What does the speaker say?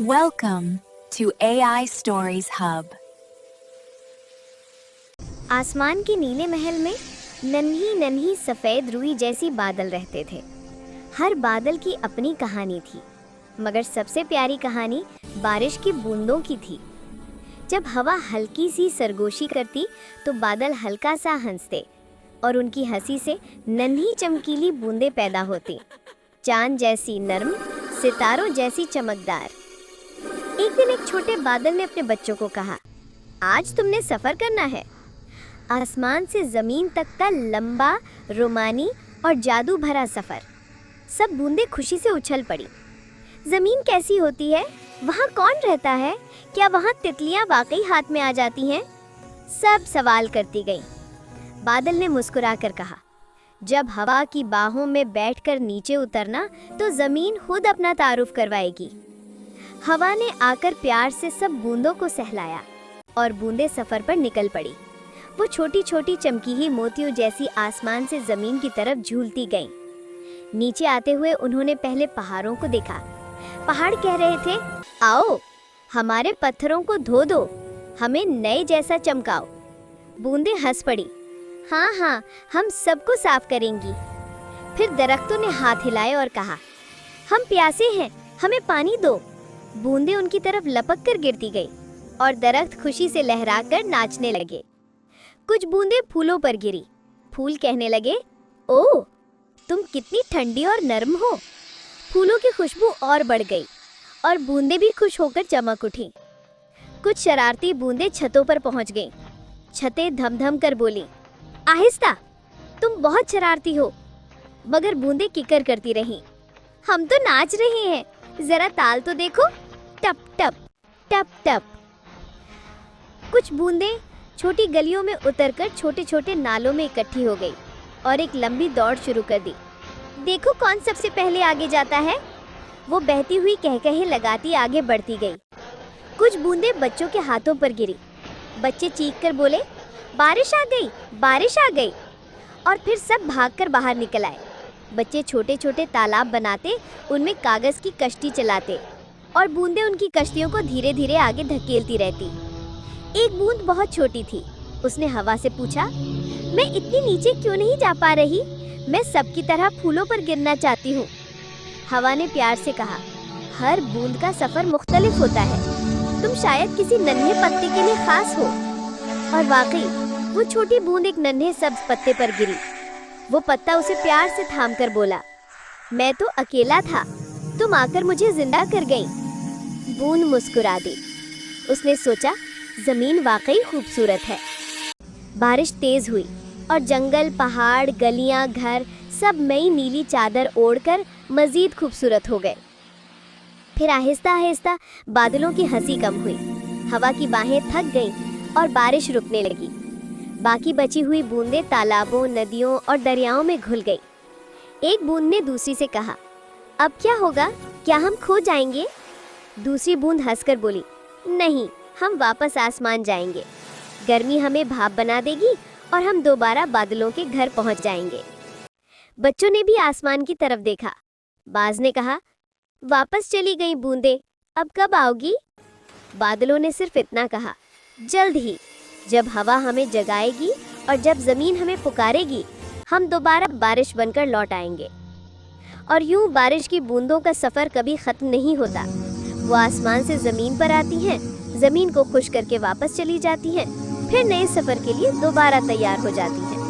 Welcome to AI Stories Hub. आसमान के नीले महल में नन्ही नन्ही सफ़ेद रुई जैसी बादल रहते थे। हर बादल की अपनी कहानी थी, मगर सबसे प्यारी कहानी बारिश की बूंदों की थी। जब हवा हल्की सी सरगोशी करती तो बादल हल्का सा हंसते और उनकी हंसी से नन्ही चमकीली बूंदें पैदा होती, चांद जैसी नर्म, सितारों जैसी चमकदार। एक दिन एक छोटे बादल ने अपने बच्चों को कहा, आज तुमने सफ़र करना है। आसमान से ज़मीन तक का लंबा, रोमानी और जादू भरा सफ़र। सब बूंदें खुशी से उछल पड़ी। ज़मीन कैसी होती है? वहाँ कौन रहता है? क्या वहाँ तितलियाँ वाकई हाथ में आ जाती हैं? सब सवाल करती गईं। बादल ने मुस्कुराकर कहा, जब हवा की बाहों में बैठकर नीचे उतरना तो ज़मीन खुद अपना तारुफ करवाएगी। हवा ने आकर प्यार से सब बूंदों को सहलाया और बूंदें सफ़र पर निकल पड़ी। वो छोटी छोटी चमकीली मोतियों जैसी आसमान से ज़मीन की तरफ झूलती गईं। नीचे आते हुए उन्होंने पहले पहाड़ों को देखा। पहाड़ कह रहे थे, आओ हमारे पत्थरों को धो दो, हमें नए जैसा चमकाओ। बूंदें हंस पड़ी, हाँ हाँ, हम सबको साफ करेंगी। फिर दरख्तों ने हाथ हिलाए और कहा, हम प्यासे हैं, हमें पानी दो। बूंदें उनकी तरफ लपक कर गिरती गई और दरख्त खुशी से लहराकर नाचने लगे। कुछ बूंदें फूलों पर गिरी। फूल कहने लगे, ओह तुम कितनी ठंडी और नरम हो। फूलों की खुशबू और बढ़ गई और बूंदें भी खुश होकर चमक उठी। कुछ शरारती बूंदें छतों पर पहुंच गईं। छतें धम-धम कर बोली, आहिस्ता, तुम बहुत शरारती हो। मगर बूंदें किकर करती रहीं, हम तो नाच रहे हैं, जरा ताल तो देखो, टप टप टप टप। कुछ बूंदें छोटी गलियों में उतरकर छोटे छोटे नालों में इकट्ठी हो गई और एक लंबी दौड़ शुरू कर दी। देखो कौन सबसे पहले आगे जाता है। वो बहती हुई कहकहे लगाती आगे बढ़ती गई। कुछ बूंदें बच्चों के हाथों पर गिरी। बच्चे चीख कर बोले, बारिश आ गई, बारिश आ गई। और फिर सब भागकर बाहर निकल आए। बच्चे छोटे छोटे तालाब बनाते, उनमें कागज़ की कश्ती चलाते और बूंदें उनकी कश्तियों को धीरे धीरे आगे धकेलती रहती। एक बूंद बहुत छोटी थी। उसने हवा से पूछा, मैं इतनी नीचे क्यों नहीं जा पा रही? मैं सबकी तरह फूलों पर गिरना चाहती हूँ। हवा ने प्यार से कहा, हर बूंद का सफ़र मुख्तलिफ होता है। तुम शायद किसी नन्हे पत्ते के लिए खास हो। और वाकई वो छोटी बूंद एक नन्हे सब्ज पत्ते पर गिरी। वो पत्ता उसे प्यार से थाम कर बोला, मैं तो अकेला था, तुम आकर मुझे जिंदा कर गई। बूंद मुस्कुरा दी। उसने सोचा, ज़मीन वाकई खूबसूरत है। बारिश तेज़ हुई और जंगल, पहाड़, गलियां, घर सब नई नीली चादर ओढ़कर मज़ीद खूबसूरत हो गए। फिर आहिस्ता आहिस्ता बादलों की हंसी कम हुई। हवा की बाहें थक गईं और बारिश रुकने लगी। बाकी बची हुई बूंदें तालाबों, नदियों और दरियाओं में घुल गई। एक बूंद ने दूसरी से कहा, अब क्या होगा? क्या हम खो जाएंगे? दूसरी बूंद हंसकर बोली, नहीं, हम वापस आसमान जाएंगे। गर्मी हमें भाप बना देगी और हम दोबारा बादलों के घर पहुंच जाएंगे। बच्चों ने भी आसमान की तरफ देखा। बाज ने कहा, वापस चली गई बूंदें, अब कब आओगी? बादलों ने सिर्फ इतना कहा, जल्द ही, जब हवा हमें जगाएगी और जब ज़मीन हमें पुकारेगी, हम दोबारा बारिश बनकर लौट आएंगे। और यूं बारिश की बूंदों का सफ़र कभी ख़त्म नहीं होता। वो आसमान से ज़मीन पर आती हैं, ज़मीन को खुश करके वापस चली जाती हैं, फिर नए सफ़र के लिए दोबारा तैयार हो जाती हैं।